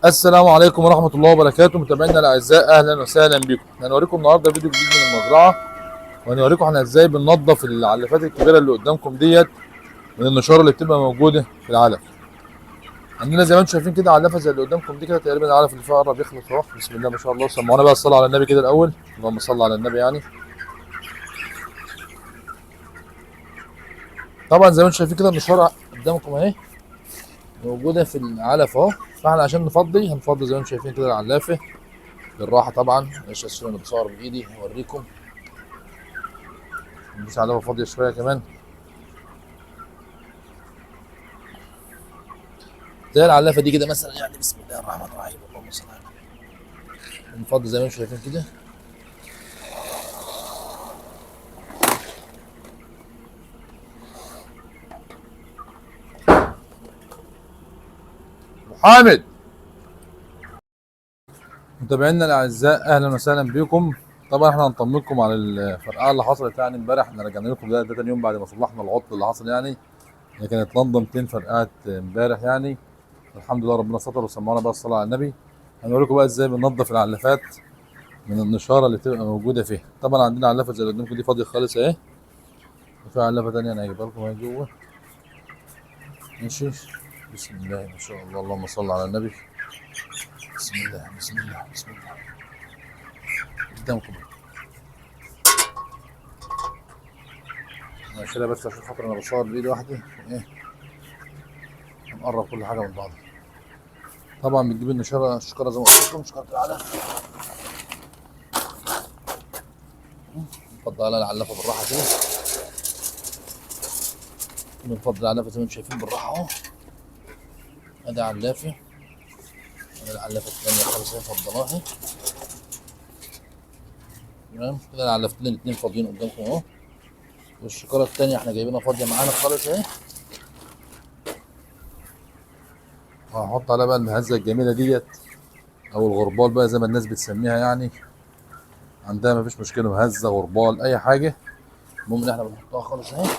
السلام عليكم ورحمة الله وبركاته، متابعينا الأعزاء أهلا وسهلا بكم. هنوريكم النهارده فيديو جديد من المزرعة، وهنوريكم احنا ازاي بننظف العلافات الكبيرة اللي قدامكم ديت من النشارة اللي بتبقى موجودة في العلف. عندنا زي ما انتم شايفين كده علافة زي اللي قدامكم دي كده، تقريبا العلف اللي فيها قرب يخلص اهو. بسم الله ما شاء الله، سمعونا بقى الصلاة على النبي كده الأول، اللهم صل على النبي يعني. طبعا زي ما انتم شايفين كده النشارة قدامكم اهي موجودة في العلف اهو، فاحنا عشان هنفضي زي ما انتم شايفين كده العلافة بالراحة. طبعا معلش اسف انا بصور بإيدي هوريكم. ندوس على فاضيه شويه كمان زي العلافه دي كده مثلا يعني. بسم الله الرحمن الرحيم، اللهم صل على النبي. نفضي زي ما انتم شايفين كده. محمد، متابعينا الاعزاء اهلا وسهلا بكم. طبعا احنا هنطمنكم على الفرقعه اللي حصلت يعني امبارح. احنا رجعنا لكم ده تاني يوم بعد ما صلحنا العطل اللي حصل يعني. هي كانت لندن 200 فرقعات امبارح يعني. الحمد لله ربنا ستر وسمعنا بقى الصلاه على النبي. هنوريكم بقى ازاي بننظف العلافات من النشاره اللي بتبقى موجوده فيها. طبعا عندنا علافه زي اللي قدامكم دي فاضيه خالص اهي، وفي علافه ثانيه انا هجيبها لكم اهي جوه. ماشي، بسم الله ما شاء الله، اللهم صل على النبي. بسم الله بسم الله بسم الله. قدامكم انا شايلها بس عشان خاطر انا بصور بايد واحده ايه، هنقرب كل حاجه من بعض. طبعا بتجيب الشكاره زي ما قلت لكم، شكاره العلف. نفضل على العلافه بالراحه كده، بنفضل العلافه زي ما انتم شايفين بالراحه اهو. ادي علافه، ادي العلافه الثانيه خالص اهي فضلاها. تمام كده العلافتين الاثنين فاضيين قدامكم اهو، والشكاره الثانيه احنا جايبينها فاضيه معانا خالص اهي. وهنحط عليها بقى المهزه الجميله ديت، او الغربال بقى زي ما الناس بتسميها يعني. عندها مفيش مشكله، مهزه غربال اي حاجه، المهم ان احنا بنحطها خالص اهي.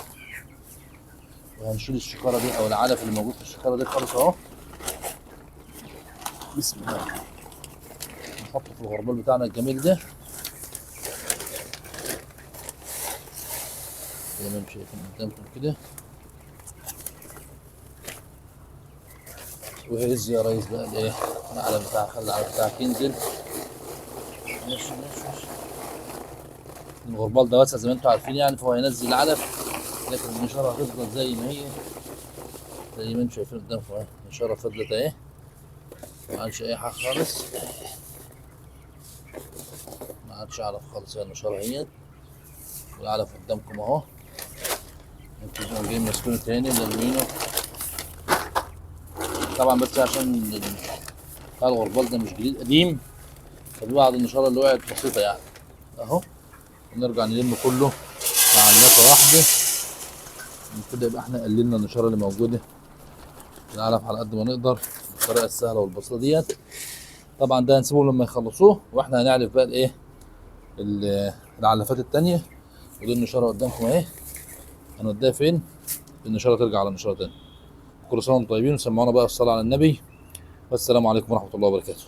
وهنشيل الشكاره دي او العلف اللي موجود في الشكاره دي خالص اهو. بسم الله، نحطه في الغربال بتاعنا الجميل ده زي ما انتم شايفين قدامكم كده. وهز يا ريس بقى الايه العلف بتاعك، خلي العلف بتاعك ينزل. ماشي ماشي ماشي. الغربال ده واسع زي ما انتم عارفين يعني، فهو هينزل العلف، لكن النشاره هتفضل زي ما هي، زي ما انتم شايفين قدامكم اهي. النشاره فضلت اهي، ما عادش اي حاجه خالص، ما عادش علف خالص، هي النشاره هي. والعلف قدامكم اهو، انتوا جايين ماسكينه تاني ملمينه. طبعا بس عشان بتاع الغربال ده مش جديد قديم، ففي بعض النشاره اللي وقعت بسيطه يعني اهو. ونرجع نلم كله مع علافه واحده كده، يبقى احنا قللنا النشاره اللي موجوده في العلف على قد ما نقدر بالطريقه السهله والبسيطه ديت. طبعا ده هنسيبه لما يخلصوه، واحنا هنعرف بقى الايه العلافات التانيه. ودي النشاره قدامكم اهي، هنوديها فين؟ النشاره ترجع على النشاره تاني. كل سنه وانتم طيبين، وسمعونا بقى الصلاه على النبي، والسلام عليكم ورحمه الله وبركاته.